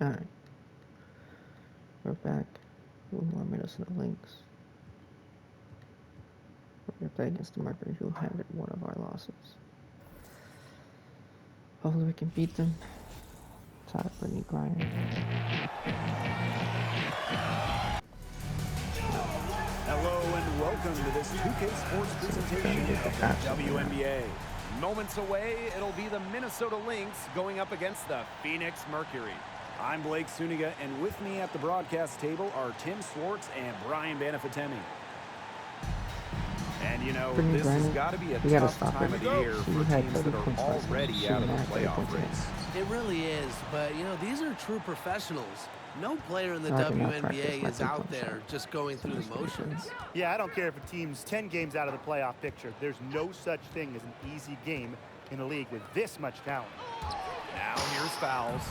Alright. We're back. 2 more minutes in the Lynx. We're going to play against the Mercury, who handed one of our losses. Hopefully we can beat them. Tied up Brittney Griner. Hello and welcome to this 2K Sports presentation of the WNBA. Moments away, it'll be the Minnesota Lynx going up against the Phoenix Mercury. I'm Blake Suniga, and with me at the broadcast table are Tim Swartz and Brian Banafitemi. And you know, Brittney this has Griner, got to be a we gotta tough stop time her. of the year She for had teams that 30 are points last night. already She out of the had 30 playoff points race. It really is, but you know, these are true professionals. No player in the I did not practice WNBA my is out three-point there shot. just going through the motions. Yeah, I don't care if a team's 10 games out of the playoff picture. There's no such thing as an easy game in a league with this much talent. Now here's fouls.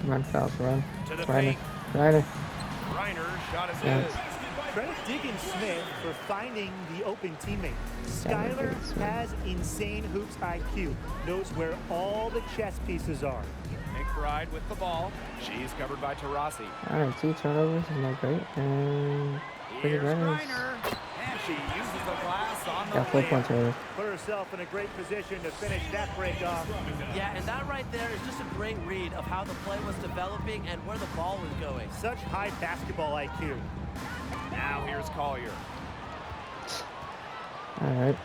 Run, fouls, run. To the Griner. paint. Griner. Griner shot is Yeah. good. Credit Diggins-Smith for finding the open teammate. Yeah, Skylar Diggins-Smith. has insane hoops IQ, knows where all the chess pieces are. McBride with the ball. She's covered by Taurasi. Alright, 2 turnovers is not great. And Brittney Here's Griner Griner. And she uses the glass on the got 4 points layup. already. Put herself in a great position to finish that break off. Yeah, and that right there is just a great read of how the play was developing and where the ball was going. Such high basketball IQ. Now here's Collier. Alright.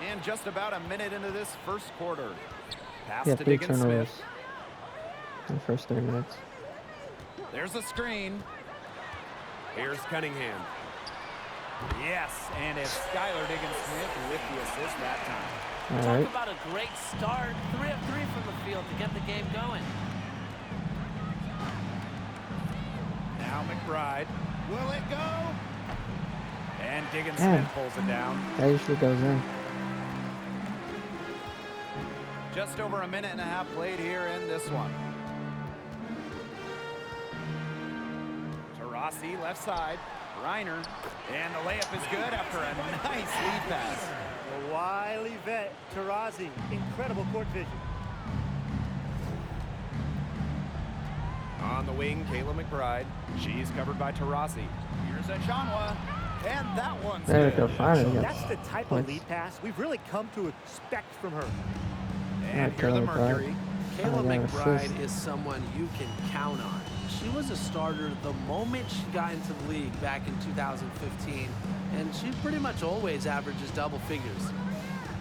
And just about a minute into this first quarter. Pass Yeah, to 3 Diggins-Smith. turnovers in the first 3 minutes. There's a screen. Here's Cunningham. Yes, and it's Skylar Diggins-Smith with the assist that time. Alright. Talk about a great start. 3 of 3 from the field to get the game going. Now McBride. Will it go? And Diggins-Smith pulls it down. That usually goes in. Just over a minute and a half played here in this one. Taurasi left side. Griner. And the layup is good after a nice lead pass. The wily vet, Taurasi. Incredible court vision. On the wing, Kayla McBride. She's covered by Taurasi. Here's a Chanwa. And that one's There we good. go, finally. That's the type of Points. lead pass we've really come to expect from her. And Alright, here the Kayla McBride. Mercury. Kayla yeah, McBride assist. is someone you can count on. She was a starter the moment she got into the league back in 2015, and she pretty much always averages double figures.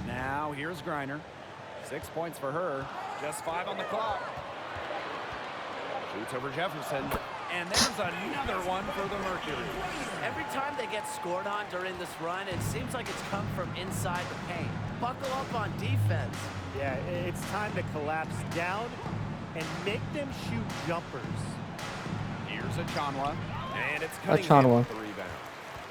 Now here's Griner. 6 points for her. Just 5 on the clock. Shoots over Jefferson. And there's another one for the Mercury. Every time they get scored on during this run, it seems like it's come from inside the paint. Buckle up on defense. Yeah, it's time to collapse down and make them shoot jumpers. Here's a Chanwa. And it's That's Cunningham Chanwa. with the rebound.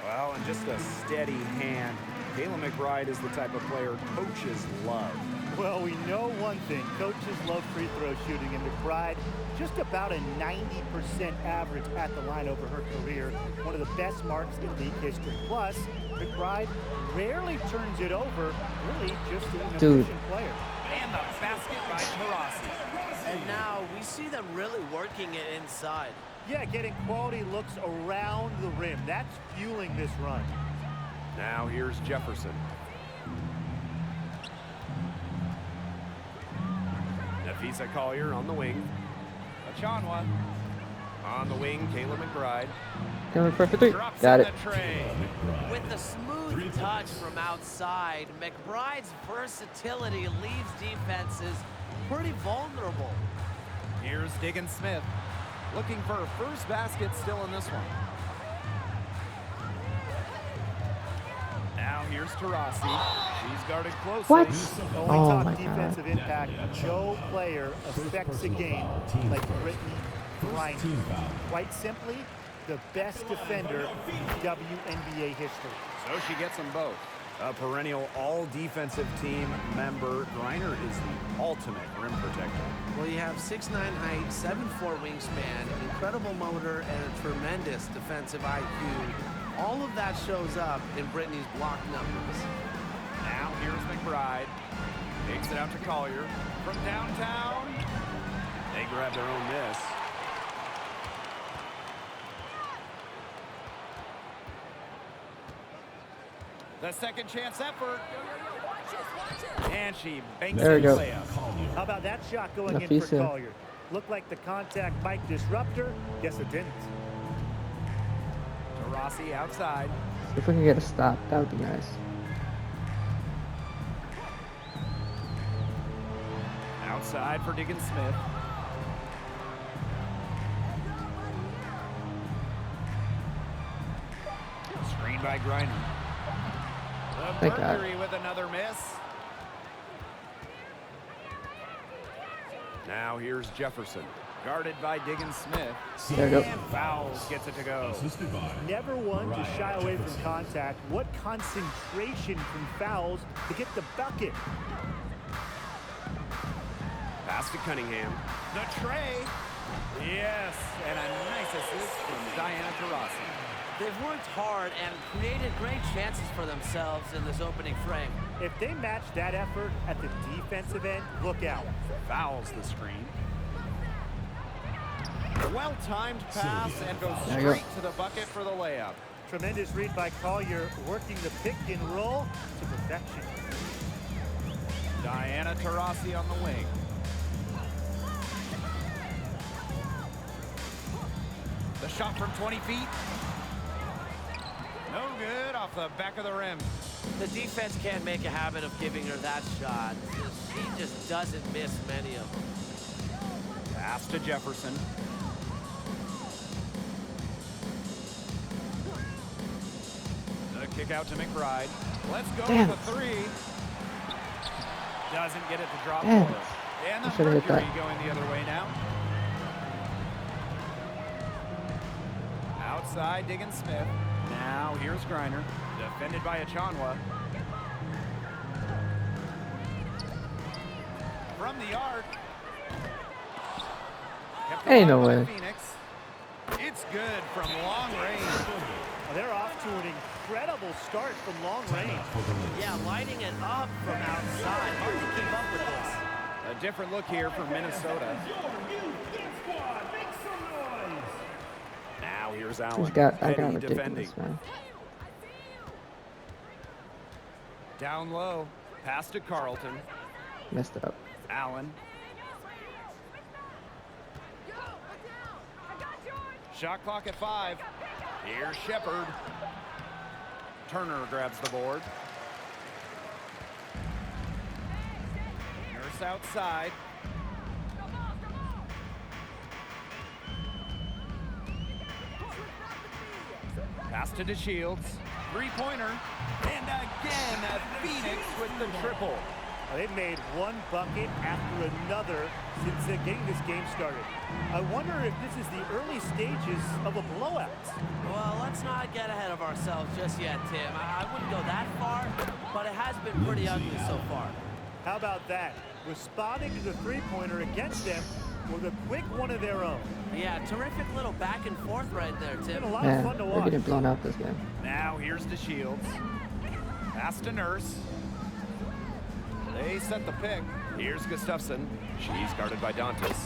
Well, and just a steady hand. Kayla McBride is the type of player coaches love. Well, we know one thing. Coaches love free throw shooting, and McBride just about a 90% average at the line over her career. One of the best marks in league history. Plus, McBride rarely turns it over. Really just an efficient player. And the basket by Taurasi. And now we see them really working it inside. Yeah, getting quality looks around the rim. That's fueling this run. Now here's Jefferson. Nafisa Collier on the wing. Achanwa. On the wing, Kayla McBride. Going for 3. Drops Got in it. the tray. With the smooth touch from outside, McBride's versatility leaves defenses pretty vulnerable. Here's Diggins-Smith. Looking for her first basket still in this one. Now here's Taurasi. She's guarded closely. What? Only Oh talk my God. defensive impact. No player affects a game like Brittney Griner. Quite simply, the best defender in WNBA history. So she gets them both. A perennial all-defensive team member, Griner is the ultimate rim protector. Well, you have 6'9" height, 7'4" wingspan, incredible motor, and a tremendous defensive IQ. All of that shows up in Brittney's block numbers. Now here's McBride. Takes it out to Collier. From downtown, they grab their own miss. The second chance effort. And she banks There we the go. layup. How about that shot going in for Nafisa. Collier? Looked like the contact might disrupt her. Guess it didn't. Taurasi outside. If we can get a stop, that would be nice. Outside for Diggins Smith. Screen by Griner. The Thank God. Mercury with another miss. Now here's Jefferson. Guarded by Diggins Smith. There we go. And fouls gets it to go. Never one to shy away from contact. What concentration from fouls to get the bucket. Pass to Cunningham. The tray. Yes, and a nice assist from Diana Taurasi. They've worked hard and created great chances for themselves in this opening frame. If they match that effort at the defensive end, look out. Fouls the screen. Well-timed pass and goes There you go. straight to the bucket for the layup. Tremendous read by Collier, working the pick and roll to perfection. Diana Taurasi on the wing. The shot from 20 feet. No good, off the back of the rim. The defense can't make a habit of giving her that shot. She just doesn't miss many of them. Pass to Jefferson. The kick out to McBride. Let's go Damn with a three. Doesn't get it to drop Damn for it. her. And I the should've hit Mercury that. going the other way now. Outside, Diggins Smith. Now here's Griner. Defended by Achanwa. From the arc. Kept Ain't no alive by way. Phoenix. It's good from long range. They're off to an incredible start from long range. Yeah, lighting it up from outside. Hard to keep up with this. A different look here from Minnesota. Now here's Allen. I got Petty ridiculous, defending. man. Down low. Pass to Carlton. Messed up. Allen. Shot clock at 5. Here's Shepard. Turner grabs the board. Nurse outside. Pass to DeShields. Three-pointer. And again, Phoenix with the triple. They've made one bucket after another since getting this game started. I wonder if this is the early stages of a blowout. Well, let's not get ahead of ourselves just yet, Tim. I wouldn't go that far, but it has been pretty ugly so far. How about that? Responding to the three-pointer against them with a quick one of their own. Yeah, terrific little back and forth right there, It's been Tim. a lot of Man, fun to we're watch. getting blown out this game. Now here's DeShields. Pass to Nurse. They set the pick. Here's Gustafson. She's guarded by Dantas.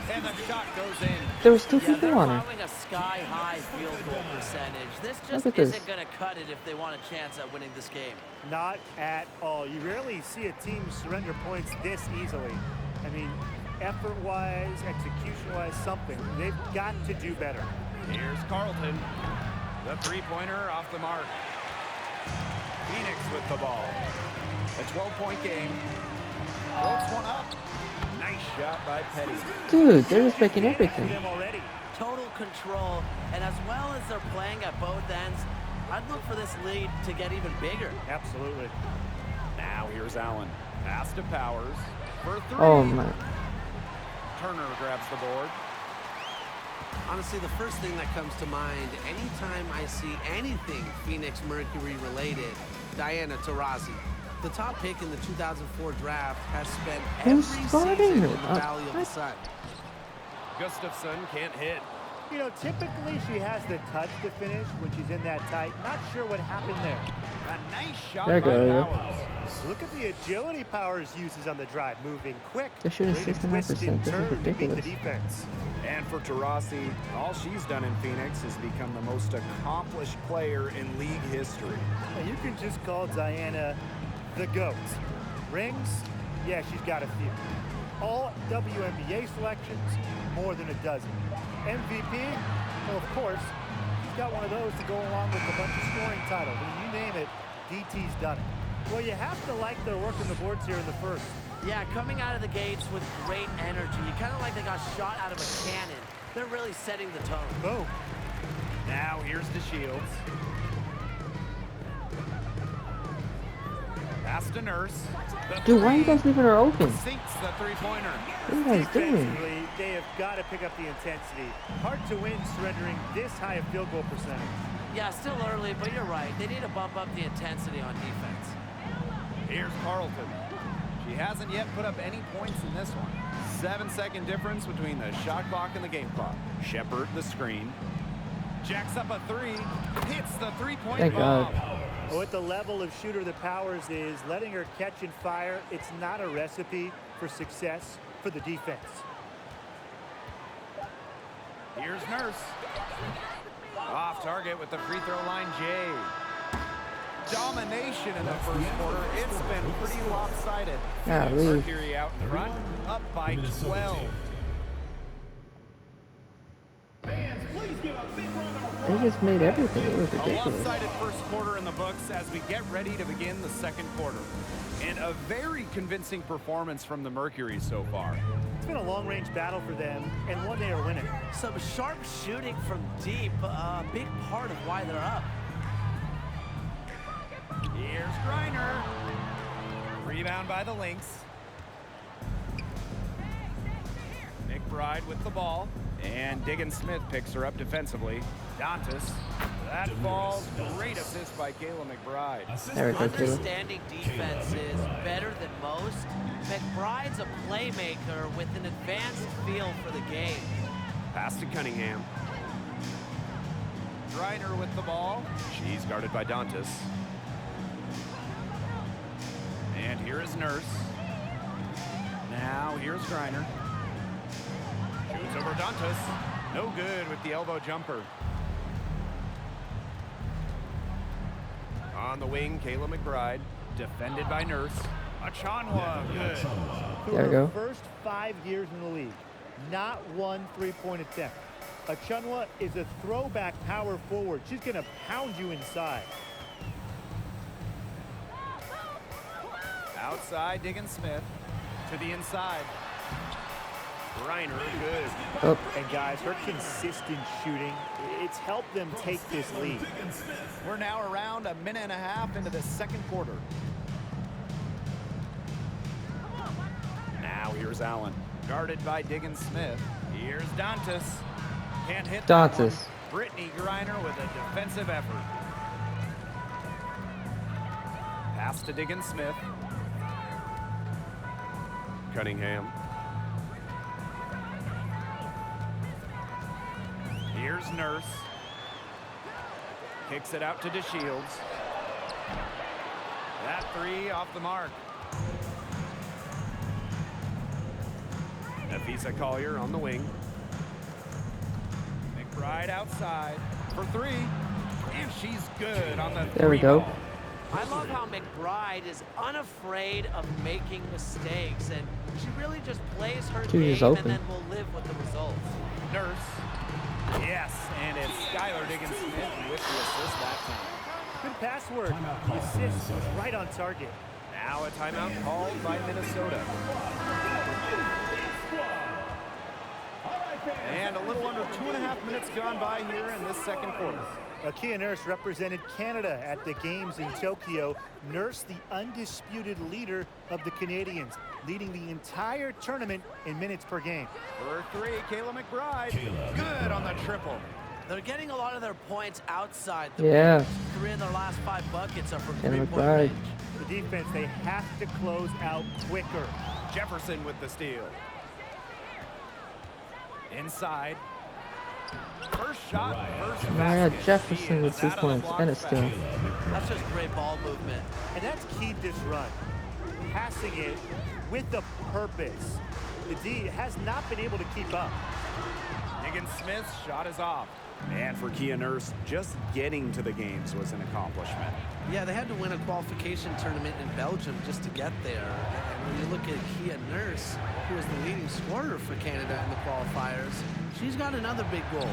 And the shot goes in. There was 2 Yeah, people they're on her. following a sky-high field goal percentage. This Look just at this. isn't going to cut it if they want a chance at winning this game. Not at all. You rarely see a team surrender points this easily. I mean, effort-wise, execution-wise, something. They've got to do better. Here's Carlton. The three-pointer off the mark. Phoenix with the ball. A 12-point game. Floats one up. Nice shot by Petty. Dude, they're just making everything. Them already. Total control, and as well as they're playing at both ends, I'd look for this lead to get even bigger. Absolutely. Now here's Allen. Pass to Powers. For 3. Oh my. Turner grabs the board. Honestly, the first thing that comes to mind anytime I see anything Phoenix Mercury related, Diana Taurasi. The top pick in the 2004 draft has spent Who's every starting season her? in the Valley of the What? Sun. Gustafson can't hit. You know, typically she has the touch to finish when she's in that tight. Not sure what happened there. A nice shot There by you go. Powers. Look at the agility Powers uses on the drive, moving quick. They're shooting ready to 69%. twist and This is turn to beat the ridiculous. defense. And for Taurasi, all she's done in Phoenix is become the most accomplished player in league history. And you can just call Diana the GOAT. Rings? Yeah, she's got a few. All WNBA selections, more than a dozen. MVP? Well, of course, she's got one of those to go along with a bunch of scoring titles. I mean, you name it, DT's done it. Well, you have to like their work on the boards here in the first. Yeah, coming out of the gates with great energy. Kind of like they got shot out of a cannon. They're really setting the tone. Boom. Now here's the Shields. Pass to Nurse. Dude, why are you guys leaving her open? Sinks the three-pointer. What are you guys doing? Defensively, they have got to pick up the intensity. Hard to win surrendering this high a field goal percentage. Yeah, still early, but you're right. They need to bump up the intensity on defense. Here's Carlton. She hasn't yet put up any points in this one. 7-second difference between the shot clock and the game clock. Shepard, the screen. Jacks up a three. Hits the three-point Thank bomb. God. Well, at the level of shooter that Powers is, letting her catch and fire, it's not a recipe for success for the defense. Here's Nurse. Off target with the free throw line, Jay. Domination in the first quarter. It's been pretty lopsided. Golly. Mercury out in front, up by 12. They just made everything. It was A ridiculous. lopsided first quarter in the books as we get ready to begin the second quarter. And a very convincing performance from the Mercury so far. It's been a long-range battle for them, and one they are winning. Some sharp shooting from deep, a big part of why they're up. Here's Griner. Rebound by the Lynx. McBride with the ball. And Diggin Smith picks her up defensively. Dantas. That falls. Great assist by Kayla McBride. There we go, Kayla. Understanding defense is better than most. McBride's a playmaker with an advanced feel for the game. Pass to Cunningham. Griner with the ball. She's guarded by Dantas. And here is Nurse. Now here's Griner. Shoots over Dantas. No good with the elbow jumper. On the wing, Kayla McBride. Defended by Nurse. Achanwa, good. Through There we her go. first 5 years in the league, not one three-point attempt. Achanwa is a throwback power forward. She's going to pound you inside. Outside, Diggin Smith. To the inside. Griner, good. Oh, And guys, her consistent shooting, it's helped them take this lead. We're now around a minute and a half into the second quarter. Now here's Allen. Guarded by Diggin Smith. Here's Dantas. Can't hit that one. Dantas. Brittney Griner with a defensive effort. Pass to Diggin Smith. Cunningham. Here's Nurse. Kicks it out to DeShields. That three off the mark. Nafisa Collier on the wing. McBride outside for three. And she's good on the There we three go. ball. I love how McBride is unafraid of making mistakes, and she really just plays her She was game open. and then will live with the results. Nurse. Yes, and it's Skylar Diggin Smith with the assist that time. Good pass work. The assist was right on target. Now a timeout called by Minnesota. And a little under 2.5 minutes gone by here in this second quarter. Kia Nurse represented Canada at the games in Tokyo. Nurse, the undisputed leader of the Canadians, leading the entire tournament in minutes per game. For three, Kayla McBride. Good on the triple. They're getting a lot of their points outside the Yeah. rim. 3 of their last 5 buckets are from Kayla three-point McBride. range. The defense, they have to close out quicker. Jefferson with the steal. Inside. First shot, first Mariah basket. Jefferson She with is 2 out of the points block and a steal. fast. That's just great ball movement. And that's keyed this run. Passing it with a purpose. The D has not been able to keep up. Smith's shot is off. And for Kia Nurse, just getting to the games was an accomplishment. Yeah, they had to win a qualification tournament in Belgium just to get there. And when you look at Kia Nurse, who was the leading scorer for Canada in the qualifiers, she's got another big goal.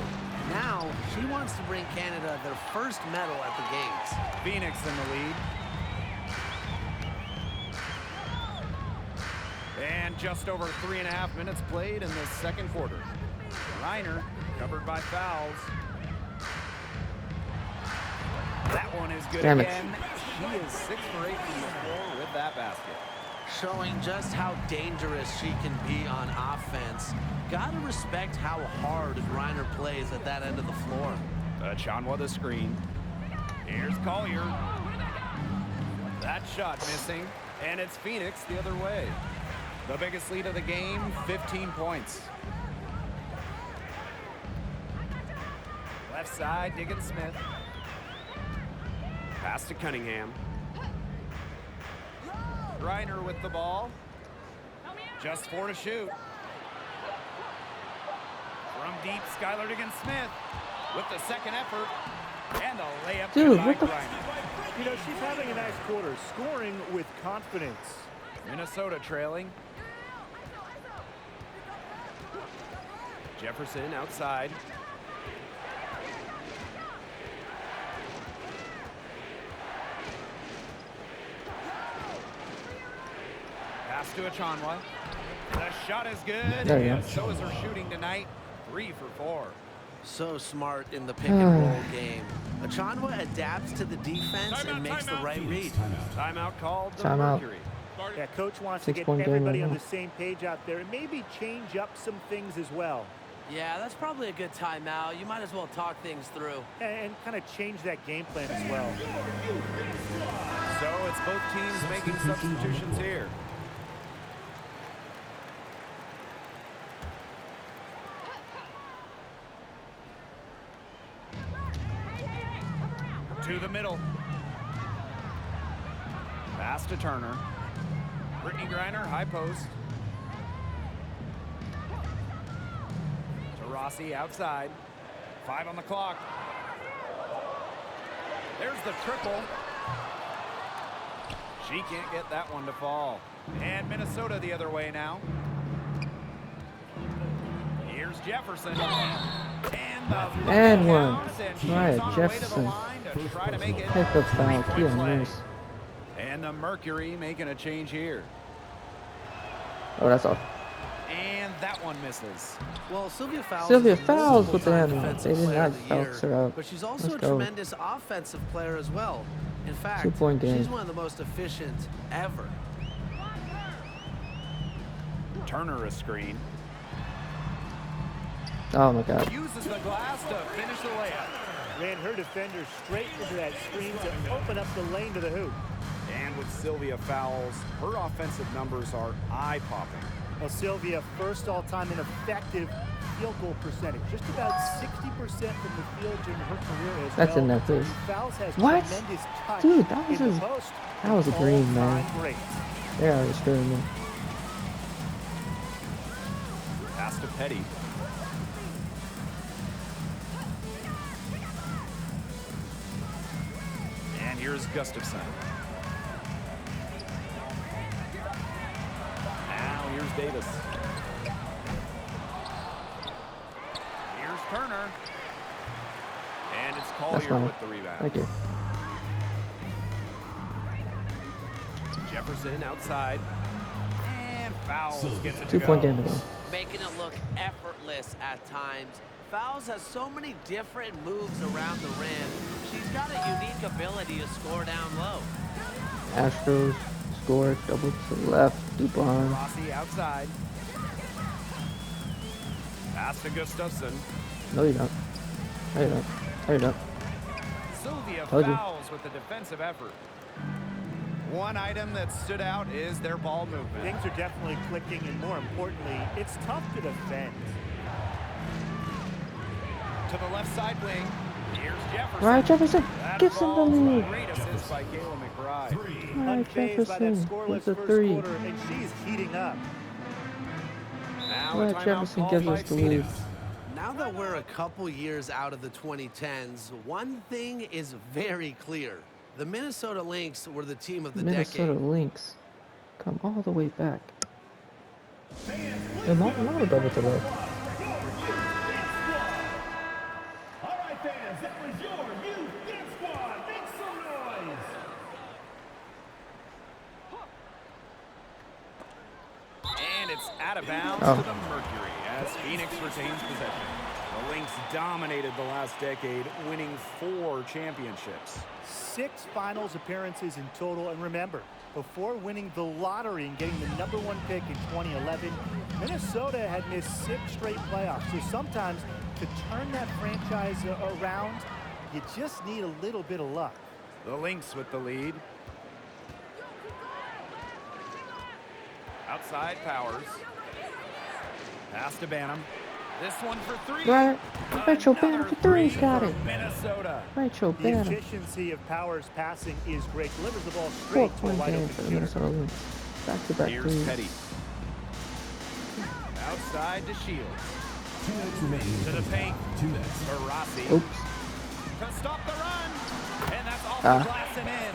Now, she wants to bring Canada their first medal at the Games. Phoenix in the lead. And just over 3.5 minutes played in the second quarter. Griner covered by fouls. That one is good Damn it. again. She is 6 for 8 from the floor with that basket. Showing just how dangerous she can be on offense. Gotta respect how hard Griner plays at that end of the floor. Chanwa the screen. Here's Collier. That shot missing. And it's Phoenix the other way. The biggest lead of the game, 15 points. Left side, Smith. Pass to Cunningham. Griner with the ball. Just 4 to shoot. From deep, Skylar Smith with the second effort. And the layup Dude, by what the Griner. You know, she's having a nice quarter, scoring with confidence. Minnesota trailing. Jefferson outside. Pass to Achanwa. The shot is good. There you And go. so is her shooting tonight. 3 for 4. So smart in the pick and roll game. Achanwa adapts to the defense and makes the right read. Timeout called the Timeout. Mercury. Yeah, coach wants to get 6-point game everybody right on now. the same page out there and maybe change up some things as well. Yeah, that's probably a good timeout. You might as well talk things through. And kind of change that game plan as well. So it's both teams making substitutions here. To the middle. Pass to Turner. Brittney Griner, high post. To Rossi outside. 5 on the clock. There's the triple. She can't get that one to fall. And Minnesota the other way now. Here's Jefferson. And the And bucket one. counts, and she's Right, on her way to the Jefferson. line to try to make it Pick up foul. 3-point Kia play. Nurse. And the Mercury making a change here. Oh, that's all. And that one misses. Well, Sylvia Fowles Sylvia is a Fowles with the multiple-time hand. defensive They did player not of the year, bounce her up. but she's also Let's a go. tremendous offensive player as well. In fact, 2-point game. she's one of the most efficient ever. Turner a screen. Oh my God. Uses the glass to finish the layup. Ran her defender straight into that screen to open up the lane to the hoop. And with Sylvia Fowles, her offensive numbers are eye-popping. Well, Sylvia, first all-time in effective field goal percentage. Just about 60% from the field during her career as That's well. enough, dude. Fowles has What? tremendous touch Dude, that was in a- the post. that was a green, man. All-time great. They are screwing me. Pass to Petty. And here's Gustafson. Now here's Davis. Here's Turner. And it's That's Collier fine. with the rebound. Thank you. Jefferson outside. And Fowles gets it to 2-point go. game again. Making it look effortless at times. Fowles has so many different moves around the rim. She's got a unique ability to score down low. Astros scored double to the left. Dupont. Rossi outside. Pass to Gustafson. No, you don't. No, you don't. No, you don't. Sylvia Told you. Fowles with the defensive effort. One item that stood out is their ball movement. Things are definitely clicking, and more importantly, it's tough to defend. To the left side wing. Here's Jefferson. Right, Jefferson. That Gives him the falls. lead. Great assist by Kayla McBride. Right, Unfazed by that Jefferson scoreless with the first 3. quarter, and she's heating up. Now a Right, timeout Jefferson called gives by us the lead. Phoenix. Now that we're a couple years out of the 2010s, one thing is very clear. The Minnesota Lynx were the team of the Minnesota decade. Lynx come all the way back. And not above the left. All right, fans, that was your youth dance squad. Make some noise. And it's out of bounds Oh. to the Mercury as Phoenix retains possession. The Lynx dominated the last decade, winning 4 championships. 6 finals appearances in total, and remember, before winning the lottery and getting the #1 pick in 2011, Minnesota had missed 6 straight playoffs. So sometimes to turn that franchise around, you just need a little bit of luck. The Lynx with the lead. Outside Powers. Pass to Banham. This one for 3. Right. Rachel Another Banham for 3. 3 Got for it. Minnesota. Rachel The Banham. efficiency of Powers' passing is great. Delivers the ball 4 straight to a point wide game open for the shooter. Minnesota Lynx. Back-to-back Here's threes. Petty. Outside to Shields. 2 minutes remaining. To the paint. 2 minutes. For Rossi. Oops. To stop the run. And that's off Ah. the glass and in.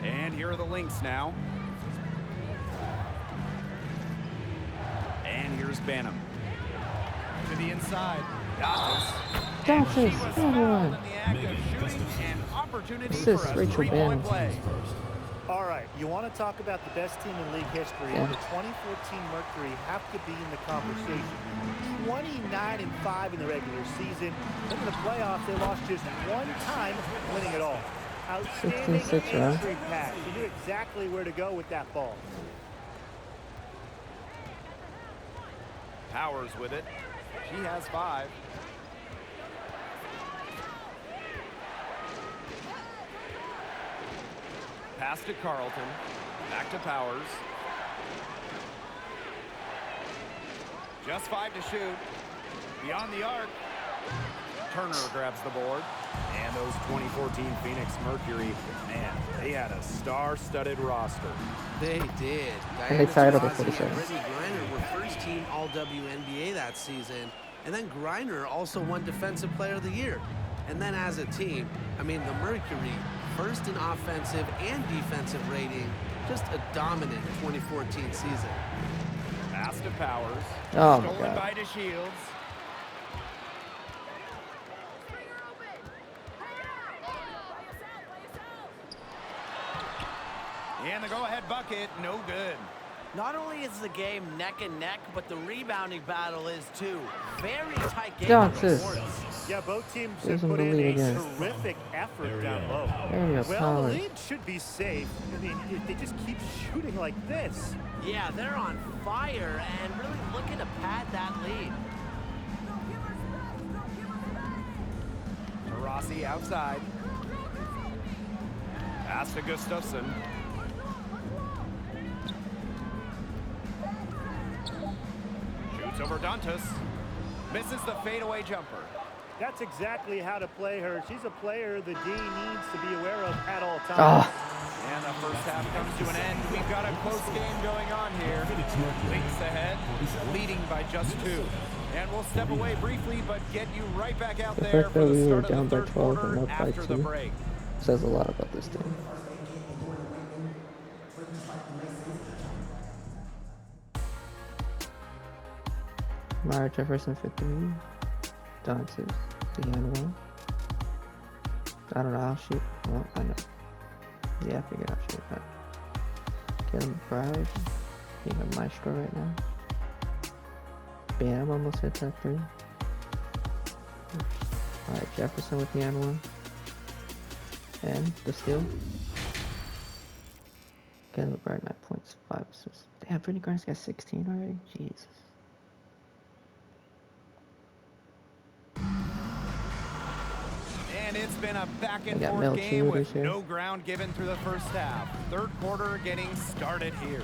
And here are the Lynx now. And here's Banham. To the inside. Dantas. And she Dantas, was come fouled on. in the act of shooting an opportunity Assist, for a Rachel 3-point Banham. play. All right, you want to talk about the best team in league history. Yeah. The 2014 Mercury have to be in the conversation. 29-5 in the regular season. Then in the playoffs, they lost just 1 time, winning it all. Outstanding 15-6, right? entry pass. You knew exactly where to go with that ball. Powers with it. She has 5. Pass to Carlton. Back to Powers. Just 5 to shoot. Beyond the arc. Turner grabs the board. And those 2014 Phoenix Mercury, man, they had a star-studded roster. They did. And they tied up at Taurasi 47. and Brittney Griner were first-team All-WNBA that season. And then Griner also won Defensive Player of the Year. And then as a team, I mean, the Mercury, first in offensive and defensive rating, just a dominant 2014 season. Pass to Powers. Oh, my Stolen God. by DeShields. And the go-ahead bucket, no good. Not only is the game neck and neck, but the rebounding battle is too. Very tight game. Yeah, on the it's court. Yeah, both teams Gives have them put the in lead a again. terrific effort down low. There you go, Well, Powers. the lead should be safe. I mean, if they just keep shooting like this. Yeah, they're on fire and really looking to pad that lead. Rossi outside. Pass to Gustafson. Shoots over Dantas. Misses the fadeaway jumper. That's exactly how to play her. She's a player the D needs to be aware of at all times. Ah. And the first half comes to an end. We've got a close game going on here. Lynx ahead, leading by just 2. And we'll step away briefly, but get you right back out The there fact for that the we were start of down the by third 12 and quarter up by after the 2 break. says a lot about this team. Mara Jefferson for 3. Dantas, Deanna. I don't know how she. Well, I know. Yeah, I figured out she was Kayla McBride, being a maestro right now. Bam almost hit that 3. Alright, Jefferson with the N1. And the steal. Kayla McBride, 9 points, 5 assists. Damn, Brittney Griner's got 16 already? Jesus. And it's been a back and We got forth Mel game with Cheaters here. no ground given through the first half. Third quarter getting started here.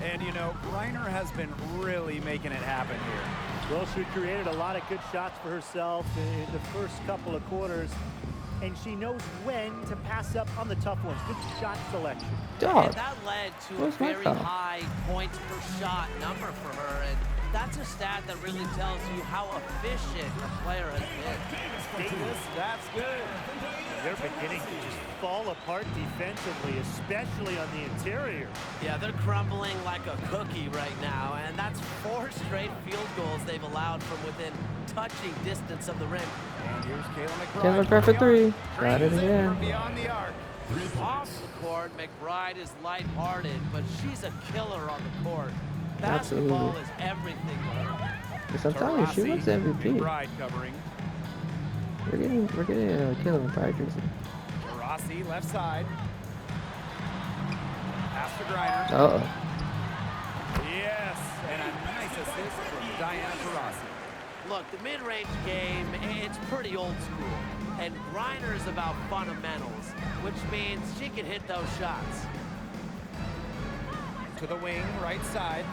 And, you know, Griner has been really making it happen here. Well, she created a lot of good shots for herself in the first couple of quarters, and she knows when to pass up on the tough ones. Good shot selection. Dog. And that led to Where's a my very foul? high points per shot number for her. And that's a stat that really tells you how efficient a player has been. Davis, that's good. They're beginning to just fall apart defensively, especially on the interior. Yeah, they're crumbling like a cookie right now, and that's 4 straight field goals they've allowed from within touching distance of the rim. And here's Kayla McBride. Kayla McBride for 3. Got it From again. beyond the arc. Off the court, McBride is lighthearted, but she's a killer on the court. Basketball Absolutely. is everything to her. Yes, I'm telling you, she wins MVP. McBride covering. We're getting a Kayla McBride jersey. Rossi, left side. Pass to Griner. Uh-oh. Yes, and a nice assist from Diana Taurasi. Look, the mid-range game, it's pretty old school. And Griner is about fundamentals, which means she can hit those shots. To the wing, right side.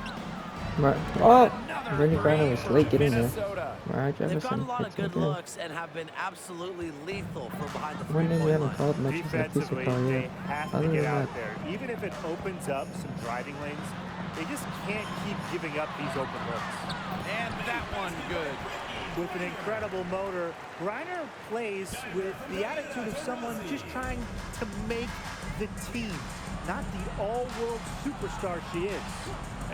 Right. Oh! Another Brittney Griner three was for late getting there. Minnesota. Right, They've Jefferson. gotten a lot of hits good again. looks and have been absolutely lethal from behind the One name we three-point haven't line. called much is that piece of Defensively, call they yet. have to Other get than out that, there. Even if it opens up some driving lanes, they just can't keep giving up these open looks. And that one good. With an incredible motor, Griner plays with the attitude of someone just trying to make the team, not the all-world superstar she is.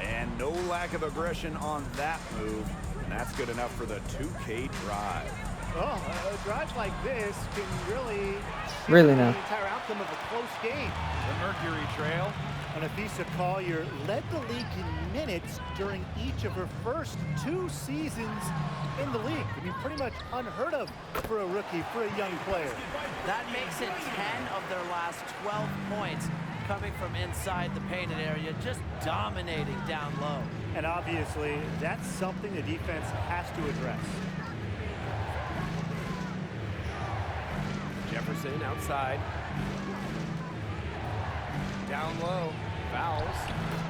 And no lack of aggression on that move. And that's good enough for the 2K drive. Oh, a drive like this can really Really change now. the entire outcome of a close game. The Mercury Trail. Anafisa Collier led the league in minutes during each of her first 2 seasons in the league. I mean, pretty much unheard of for a rookie, for a young player. That makes it 10 of their last 12 points coming from inside the painted area, just dominating down low. And obviously, that's something the defense has to address. Jefferson outside. Down low. Fouls.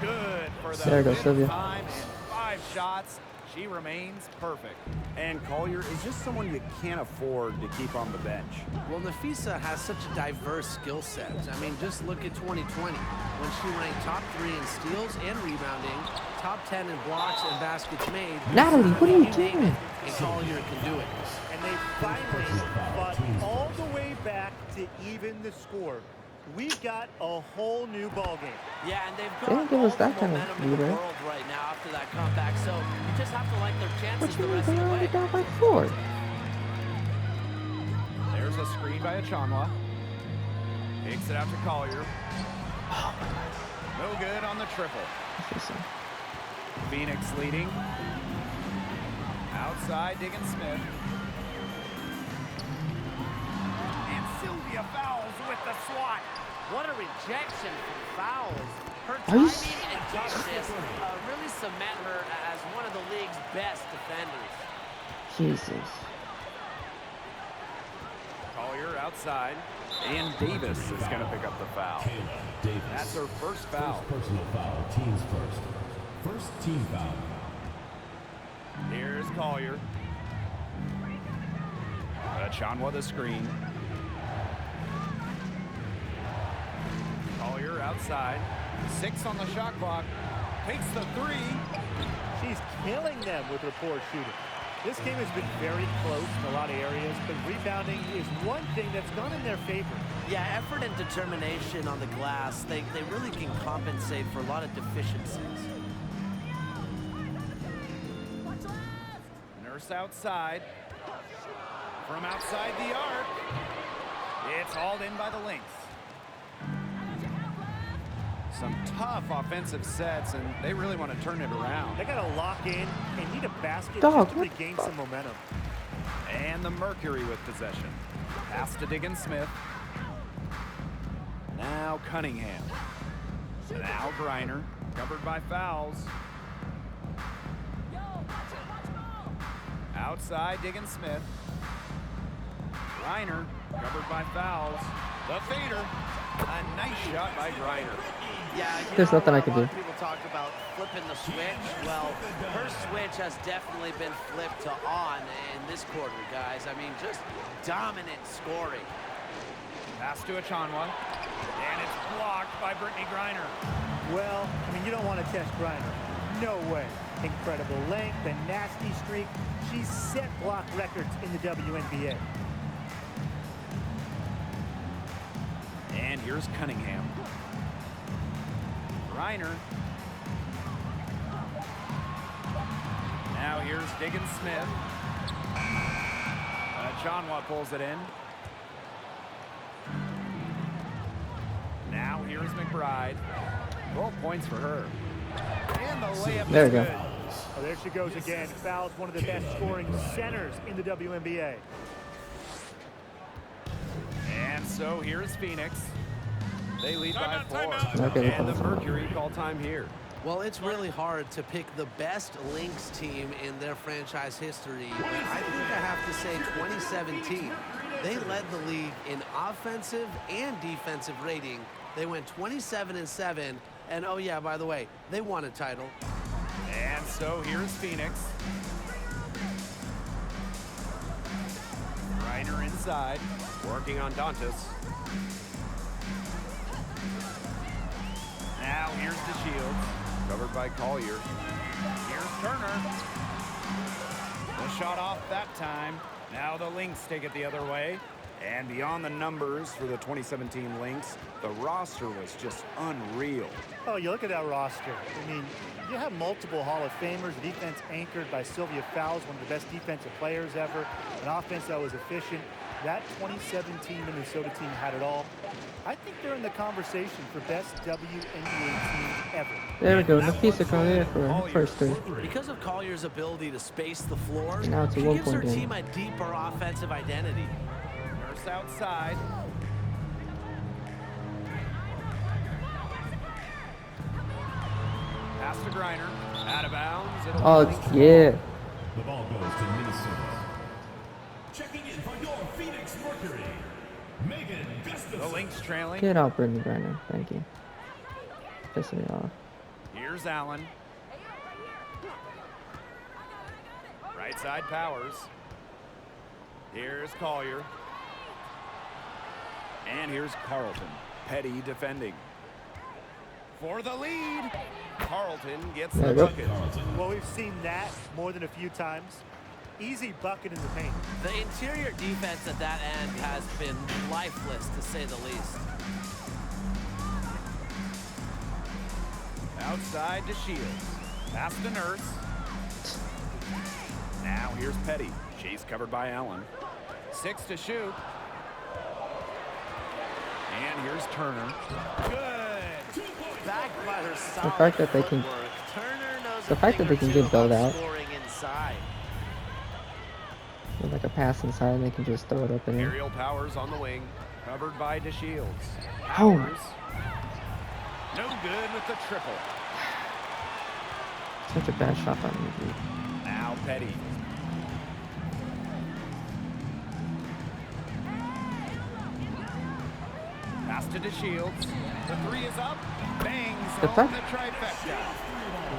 Good for the There goes 5th Sylvia. time in 5 shots. She remains perfect. And Collier is just someone you can't afford to keep on the bench. Well, Nafisa has such a diverse skill set. I mean, just look at 2020 when she ranked top 3 in steals and rebounding, top 10 in blocks and baskets made. Natalie, what are you name doing? it, and Collier can do it. And they finally fought all the way back to even the score. We've got a whole new ball game. Yeah, and they've They got didn't give all us the that kind of momentum in the lead, right? world right now after that comeback, so you just have to like their chances What the you mean rest of they the already way. down by 4? There's a screen by Achanwa. Takes it out to Collier. No good on the triple. Interesting. Phoenix leading. Outside, Diggins Smith. And Sylvia fouls with the swat. What a rejection from fouls. Her Are you timing and toughness really cement her as one of the league's best defenders. Jesus. Collier outside. And Davis is going to pick up the foul. Kayla Davis. That's her first foul. First personal foul. Teams first. First team foul. Here's Collier. Achanwa the screen. Collier outside. 6 on the shot clock. Takes the 3. She's killing them with her poor shooting. This game has been very close in a lot of areas, but rebounding is one thing that's gone in their favor. Yeah, effort and determination on the glass, they really can compensate for a lot of deficiencies. Nurse outside. From outside the arc. It's hauled in by the Lynx. Some tough offensive sets, and they really want to turn it around. They got to lock in and need a basket Dog, just to what regain the some momentum. And the Mercury with possession. Pass to Diggins Smith. Now Cunningham. Now Griner. Covered by fouls. Outside Diggins Smith. Griner. Covered by fouls. The fader. A nice shot by Griner. Yeah, There's nothing I can a lot do. of people talk about flipping the switch. Well, her switch has definitely been flipped to on in this quarter, guys. I mean, just dominant scoring. Pass to Achanwa. And it's blocked by Brittney Griner. Well, I mean, you don't want to test Griner. No way. Incredible length, a nasty streak. She's set block records in the WNBA. And here's Cunningham. Griner. Now here's Diggins Smith. Achanwa pulls it in. Now here's McBride. 12 points for her. And the layup There is we go. good. Oh, there she goes again. Fouls one of the best scoring centers in the WNBA. And so here's Phoenix. They lead by 4. Okay, And the Mercury call time here. Well, it's really hard to pick the best Lynx team in their franchise history, but I think I have to say 2017. They led the league in offensive and defensive rating. They went 27-7, and oh yeah, by the way, they won a title. And so here's Phoenix. Griner inside, working on Dantas. Now here's DeShields, covered by Collier. Here's Turner. The shot off that time. Now the Lynx take it the other way. And beyond the numbers for the 2017 Lynx, the roster was just unreal. Oh, you look at that roster. I mean, you have multiple Hall of Famers, defense anchored by Sylvia Fowles, one of the best defensive players ever, an offense that was efficient. That 2017 Minnesota team had it all. I think they're in the conversation for best WNBA team ever. There we go. Nafisa Collier for her first 3. Because of Collier's ability to space the floor, Now it's a she gives her 1-point game. team a deeper offensive identity. Nurse outside. Pass to Griner. Out of bounds. It'll Oh, be Lynx yeah. The ball goes to Minnesota. Checking in for your Phoenix Mercury, Megan ball. The Gustafson. Lynx trailing. Get out, Brittney Griner. Thank you. Pissing me off. Here's Allen. Right side Powers. Here's Collier. And here's Carlton. Petty defending. For the lead. Carlton gets There the we go. bucket. Well, we've seen that more than a few times. Easy bucket in the paint. The interior defense at that end has been lifeless, to say the least. Outside to Shields. Pass to Nurse. Now here's Petty. She's covered by Allen. 6 to shoot. And here's Turner. Good. Backed by her solid The fact that they can- footwork, Turner knows the a fact that thing they or can two get bailed about out. scoring inside. With like a pass inside, they can just throw it up in there. Aerial Powers on the wing. Covered by DeShields. Oh. Powers. No good with the triple. Such a bad shot by me, dude. Now Petty. Pass to DeShields. The 3 is up. Bangs The home fact- the trifecta.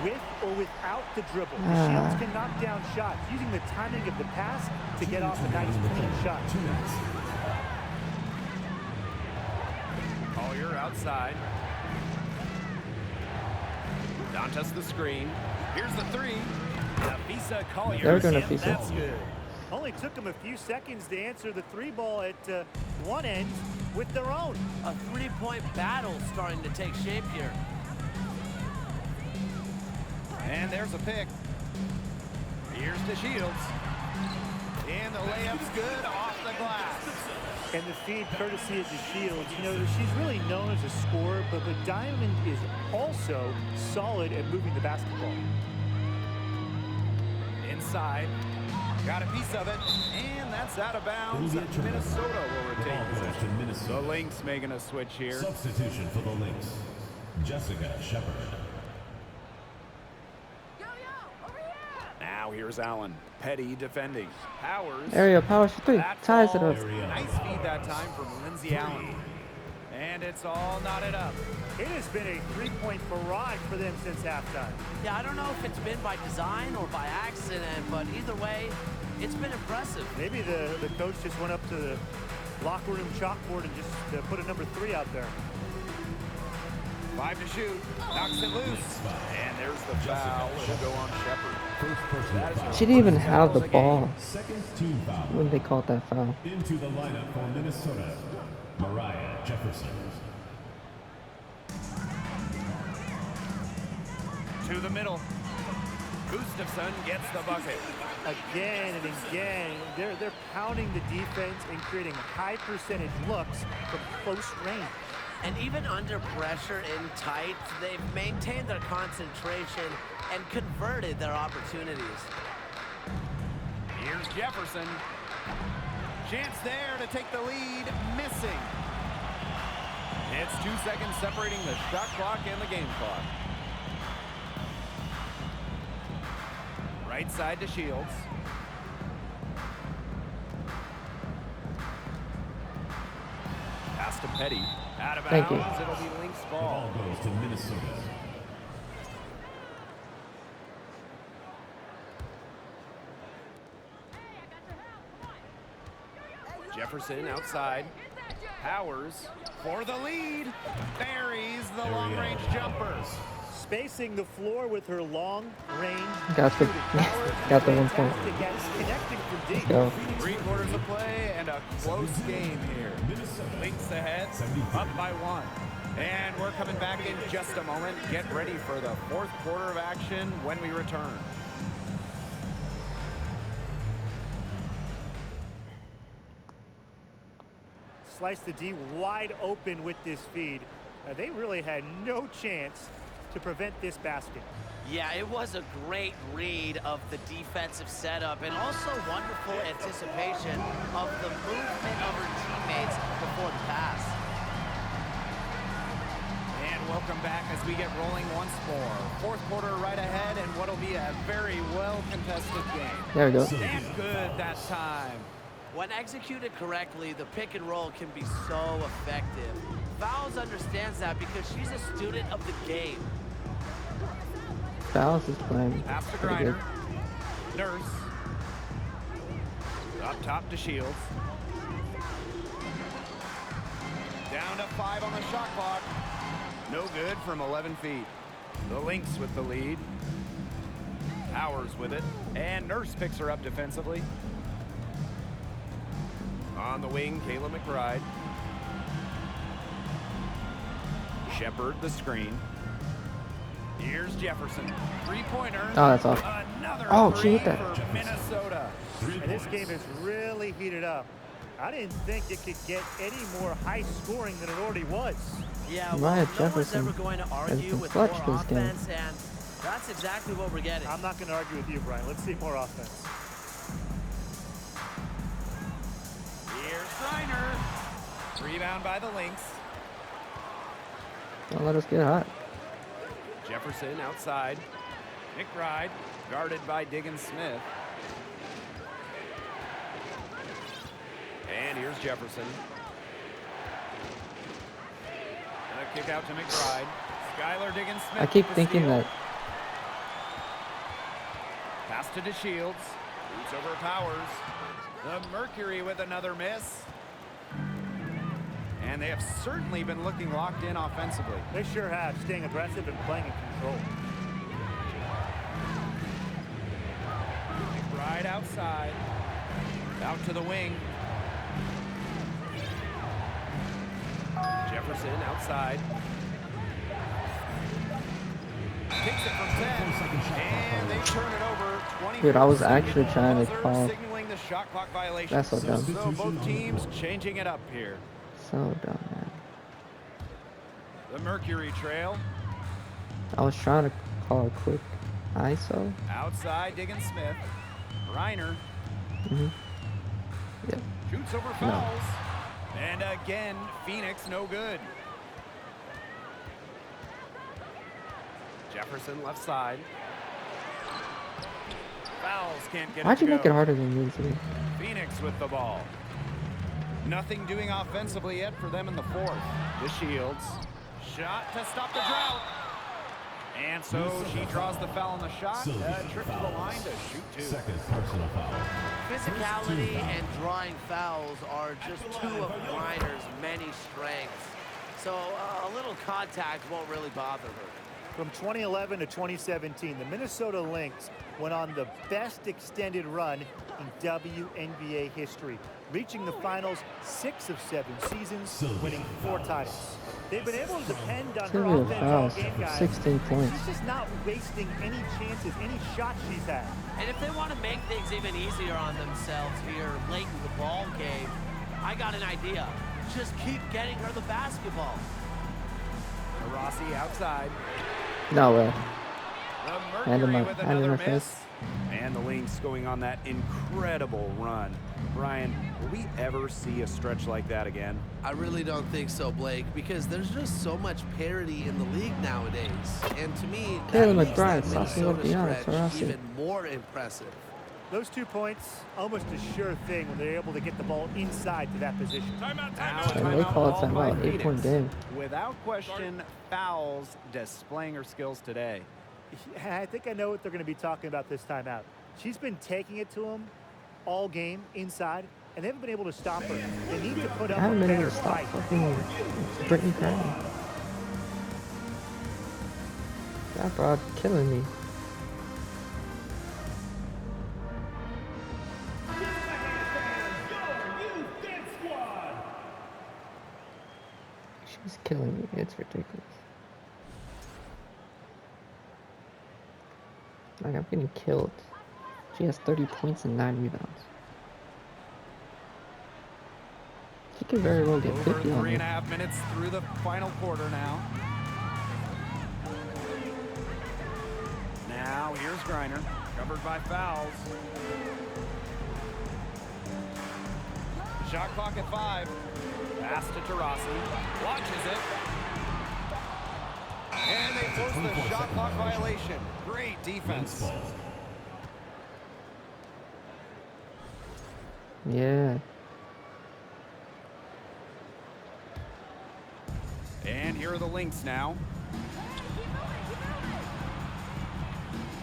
With or without the dribble, Ah. Shields can knock down shots, using the timing of the pass to get off a nice clean shot. Collier outside. Dantas the screen. Here's the 3. Nafisa Collier. There we go, And Nafisa. that's good. Only took them a few seconds to answer the 3 ball at one end with their own. A three-point battle starting to take shape here. And there's a pick. Here's DeShields. And the layup's good off the glass. And the feed courtesy of DeShields. You know, she's really known as a scorer, but Diamond is also solid at moving the basketball. Inside. Got a piece of it. And that's out of bounds. Minnesota will retain possession. The Lynx making a switch here. Substitution for the Lynx, Jessica Shepard. Now here's Allen. Petty defending. Powers. Aerial Powers for 3. That Ties it ball. up. Nice feed that time from Lindsey Allen. And it's all knotted up. It has been a three-point barrage for them since halftime. Yeah, I don't know if it's been by design or by accident, but either way, it's been impressive. Maybe the coach just went up to the locker room chalkboard and just put a number 3 out there. 5 to shoot. Knocks it loose. And there's the foul. It'll go on Shepard. She didn't even have the ball Second team foul. when they called that foul. Into the lineup for Minnesota, Mariah Jefferson. To the middle. Gustafson gets the bucket. Again and again, they're pounding the defense and creating high percentage looks from close range. And even under pressure in tight, they've maintained their concentration and converted their opportunities. Here's Jefferson. Chance there to take the lead. Missing. It's 2 seconds separating the shot clock and the game clock. Right side to Shields. Pass to Petty. Out of Thank you. bounds. It'll be Lynx The ball. ball goes to Minnesota. Jefferson outside. Powers for the lead. Buries the long-range jumper. Spacing the floor with her long range. Got the 1 point. Connecting from deep. Go. 3 quarters of play and a close game here. Lynx ahead, up by 1. And we're coming back in just a moment. Get ready for the 4th quarter of action when we return. Slice the D wide open with this feed. They really had no chance to prevent this basket. Yeah, it was a great read of the defensive setup and also wonderful anticipation of the movement of her teammates before the pass. And welcome back as we get rolling once more. 4th quarter right ahead and what'll be a very well-contested game. There we go. And good that time. When executed correctly, the pick and roll can be so effective. Fouls understands that because she's a student of the game. Fouls is playing Pass to pretty good. Griner. Nurse. Up top to Shields. Down to 5 on the shot clock. No good from 11 feet. The Lynx with the lead. Powers with it. And Nurse picks her up defensively. On the wing, Kayla McBride. Shepard the screen. Here's Jefferson. 3-pointer. Oh, that's off. Another Oh, she three hit that. for Minnesota. And this game is really heated up. I didn't think it could get any more high scoring than it already was. Yeah, Mariah well, no one's Jefferson ever going to has argue been with more clutch this game. offense, and that's exactly what we're getting. I'm not going to argue with you, Brian. Let's see more offense. Here's Griner. Rebound by the Lynx. Don't let us get hot. Jefferson outside. McBride guarded by Diggins Smith. And here's Jefferson. And a kick out to McBride. Skylar Diggins Smith. I keep with the thinking steal. that Pass to DeShields. Boots over Powers. The Mercury with another miss. And they have certainly been looking locked in offensively. They sure have, staying aggressive and playing in control. McBride outside. Out to the wing. Jefferson outside. Takes it from 10. And they turn it over. 20 Dude, I was seconds actually into trying to the third, call. signaling the shot clock violation. That's so dumb. So both teams changing it up here. So dumb, man. The Mercury trail. I was trying to call a quick ISO. Outside, Diggins Smith. Griner Yep. shoots over No. fouls. And again, Phoenix no good. Jefferson left side. Fouls can't get Why'd it you to make go. it harder than you to? Phoenix with the ball. Nothing doing offensively yet for them in the 4th. The Shields. Shot to stop the drought. And so she draws the foul on the shot. Trip to the line to shoot two. Second personal foul. Physicality and drawing fouls are just two of Griner's many strengths. So a little contact won't really bother her. From 2011 to 2017, the Minnesota Lynx went on the best extended run in WNBA history, reaching the finals 6 of 7 seasons, winning 4 titles. They've been able to depend on her offense all game, guys. 16 points. She's just not wasting any chances, any shots she's had. And if they want to make things even easier on themselves here late in the ball game, I got an idea. Just keep getting her the basketball. Rossi outside. No way. The Hand in Mercury my- with hand in another my miss. face. And the Lynx going on that incredible run. Brian, will we ever see a stretch like that again? I really don't think so, Blake, because there's just so much parity in the league nowadays. And to me, that Caleb makes McBride, that Saucy Minnesota Ordeon, stretch Taurasi. even more impressive. Those 2 points, almost a sure thing when they're able to get the ball inside to that position. Now a And they timeout call it called by timeout. 8-point Phoenix. game. Without question, Fouls displaying her skills today. I think I know what they're going to be talking about this timeout. She's been taking it to them all game inside, and they haven't been able to stop her. They need to put I up a haven't been able better to stop fight. fucking Brittney Griner. That broad killing me. She's killing me. It's ridiculous. Like, I'm getting killed. She has 30 points and 9 rebounds. She could very well get Over 50 on me. 3.5 minutes through the final quarter now. Now here's Griner, covered by fouls. Shot clock at 5. Pass to Taurasi. Watches it. And they force the shot clock violation. Great defense. Yeah. And here are the Lynx now.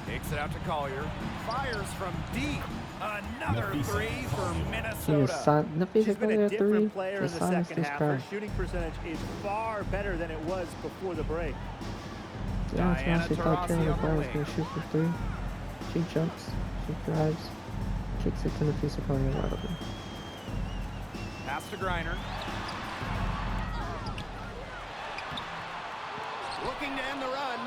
Takes it out to Collier. Fires from deep. Another 3 for Minnesota. She's been a different player in the silence second this half. guy. Her shooting percentage is far better than it was before the break. Yeah, Diana she thought Taurasi Caleb on the McBride was wing. going to shoot for 3. She jumps, she drives, kicks it to the piece of Collier right open. Pass to Griner. Looking to end the run.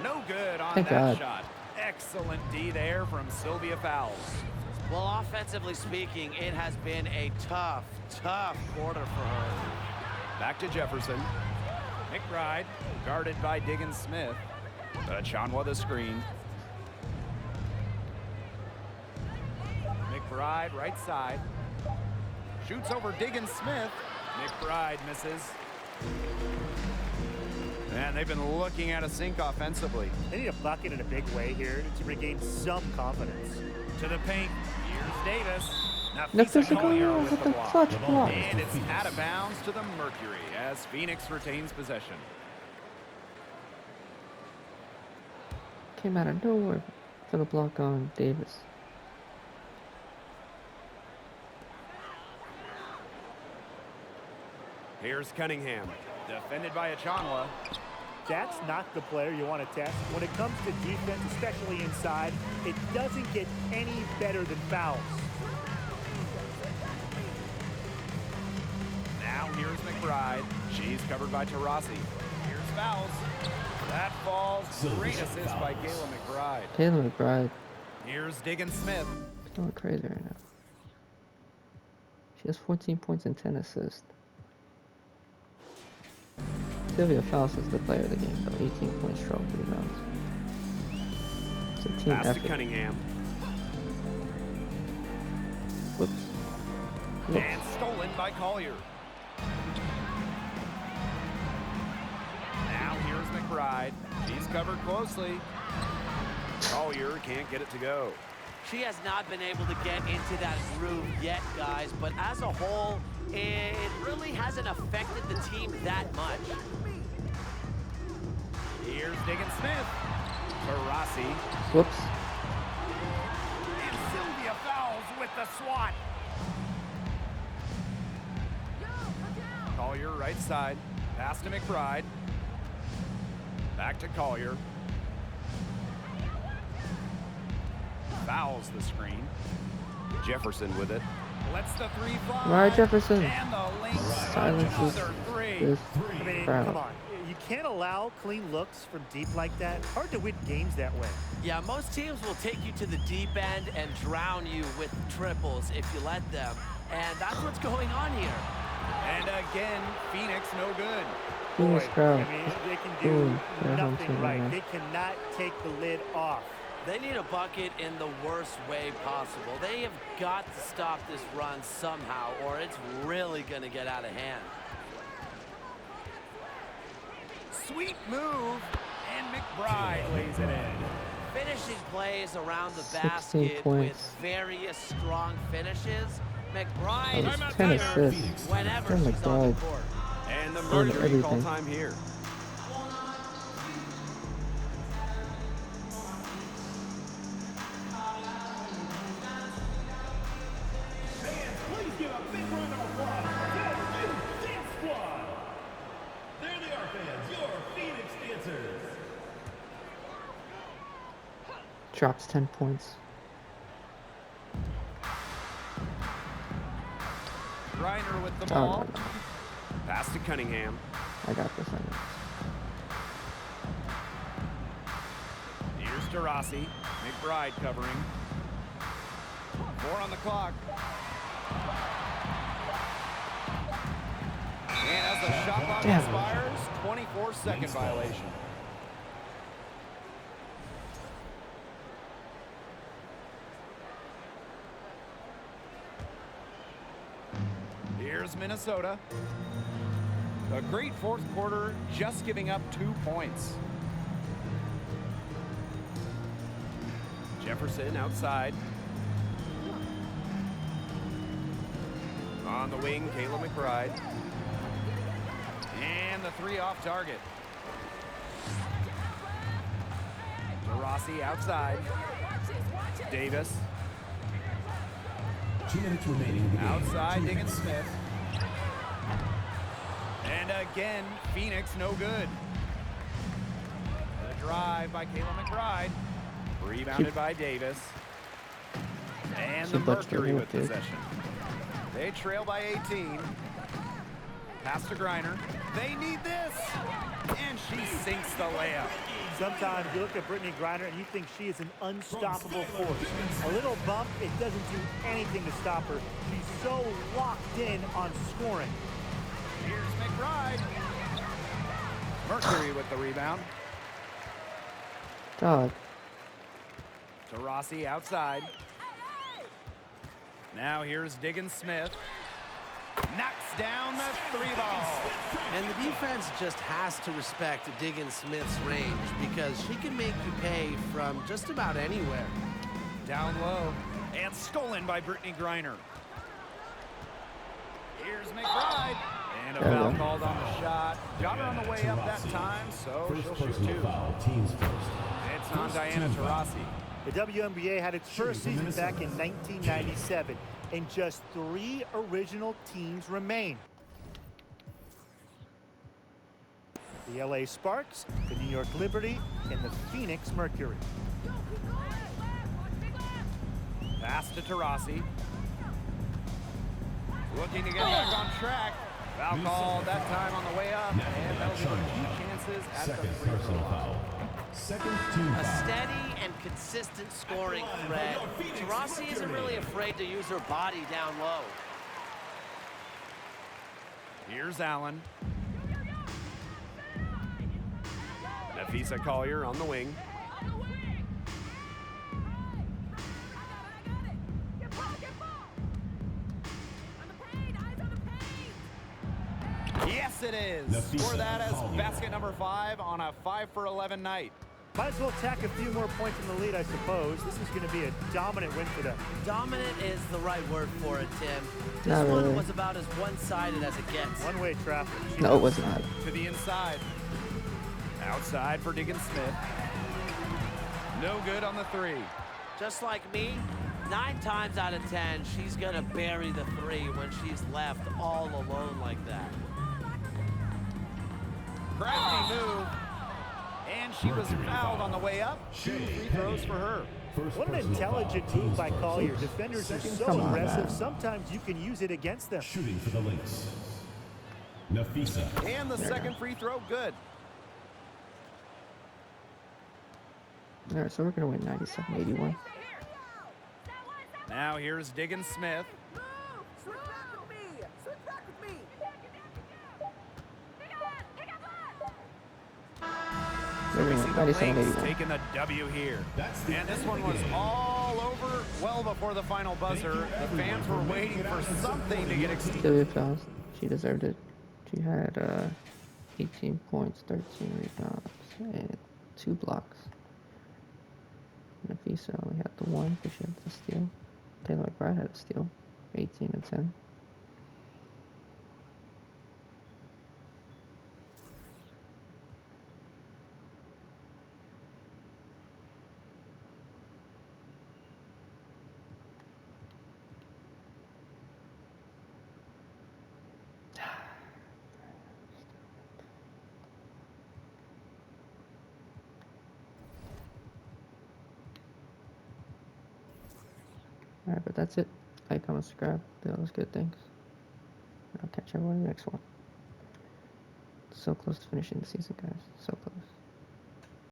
No good on Thank that God. shot. Excellent D there from Sylvia Fowles. Well, offensively speaking, it has been a tough quarter for her. Back to Jefferson. McBride, guarded by Diggins Smith. Chanwa the screen. McBride, right side. Shoots over Diggins Smith. McBride misses. And they've been looking at a sink offensively. They need a bucket in a big way here to regain some confidence. To the paint. Here's Davis. Nafisa Collier Collier with with the the block. clutch block. And it's out of bounds to the Mercury as Phoenix retains possession. Came out of nowhere for the block on Davis. Here's Cunningham. Defended by Achanwa. That's not the player you want to test. When it comes to defense, especially inside, it doesn't get any better than fouls. Now here's McBride. She's covered by Taurasi. Here's Fowles. That falls. Great assist by Kayla McBride. Caleb McBride Here's Diggins Smith. going crazy right now. She has 14 points and 10 assists. Sylvia Fowles is the player of the game, though. 18 points, 12 rebounds. It's a team Pass to effort. Cunningham. Whoops. And stolen by Collier. Now here's McBride. She's covered closely. Collier can't get it to go. She has not been able to get into that groove yet, guys, but as a whole, it really hasn't affected the team that much. Here's Diggins-Smith. Taurasi. Whoops. And Sylvia fouls with the swat. Collier right side. Pass to McBride. Back to Collier. Fouls the screen. Jefferson with it. Lets the three fly. All right, Jefferson. And the Lynx Silences another three. this I mean, crowd. come on. You can't allow clean looks from deep like that. Hard to win games that way. Yeah, most teams will take you to the deep end and drown you with triples if you let them. And that's what's going on here. And again, Phoenix no good. Phoenix I crowd. mean, they can Boom. do They're home nothing team right. right now. They cannot take the lid off. They need a bucket in the worst way possible. They have got to stop this run somehow, or it's really going to get out of hand. Sweet move. And McBride lays it in. Finishing plays around the 16 basket points. with various strong finishes. McBride That is was 10 better assists. whenever Oh my she's on the God. court. And the Doing Mercury call everything. time here. Fans, please give a big round of applause to the new Dance Squad. There they are, fans, your Phoenix dancers. Drops 10 points. Griner with the Oh, ball. no, no. Pass to Cunningham. I got this. Here's Taurasi. McBride covering. 4 on the clock. And as the shot clock Damn. expires, 24-second violation. Here's Minnesota. A great fourth quarter, just giving up 2 points. Jefferson outside. On the wing, Kayla McBride. And the 3 off target. Taurasi outside. Davis. 2 minutes remaining in the game. Outside, Diggins-Smith. And again, Phoenix no good. The drive by Kayla McBride. Rebounded by Davis. And the Should let you Mercury know, with dude. possession. They trail by 18. Pass to Griner. They need this. And she sinks the layup. Sometimes you look at Brittney Griner and you think she is an unstoppable force. A little bump, it doesn't do anything to stop her. She's so locked in on scoring. Here's McBride. Mercury with the rebound. God. Taurasi outside. Now here's Diggins-Smith. Knocks down the 3 ball. And the defense just has to respect Diggins-Smith's range because she can make you pay from just about anywhere. Down low. And stolen by Brittney Griner. Here's McBride. And a There we foul go. called on the shot. Got her on the way up that time, so First she'll shoot personal 2. foul, teams first. It's on Diana Taurasi. The WNBA had its first season back in 1997, and just 3 original teams remain. The LA Sparks, the New York Liberty, and the Phoenix Mercury. Pass to Taurasi. Looking to get back on track. Foul called that time on the way up, and that'll give them 2 chances at the Second free throw personal line. foul. Second team A foul. steady and consistent scoring threat. Taurasi isn't really afraid to use her body down low. Here's Allen. Nafisa Collier on the wing. Yes, it is. Nafisa Score that as Collier. basket number 5 on a 5 for 11 night. Might as well tack a few more points in the lead, I suppose. This is going to be a dominant win for them. Dominant is the right word for it, Tim. This Not one really. was about as one-sided as it gets. One-way traffic. No, it was not. To the inside. Outside for Diggins Smith. No good on the three. Just like me, 9 times out of 10, she's going to bury the 3 when she's left all alone like that. Crafty move. And she was fouled on the way up. 2 free throws for her. What an intelligent move by Collier. Defenders are so Come on, aggressive, man. sometimes you can use it against them. Shooting for the Lynx. Nafisa. And the second free throw, good. All right, so we're gonna win 97-81. Now here's Diggins Smith. We're gonna win Lynx 97-81. taking the W here. And this one was all over well before the final buzzer. The fans were waiting for something to get extended. Sylvia fouls. She deserved it. She had 18 points, 13 rebounds, and 2 blocks. Nafisa only had the 1 because she had the steal. Taylor McBride had a steal, 18 and 10. Alright, but that's it. Like, comment, subscribe, do all those good things. I'll catch everyone in the next one. So close to finishing the season, guys. So close.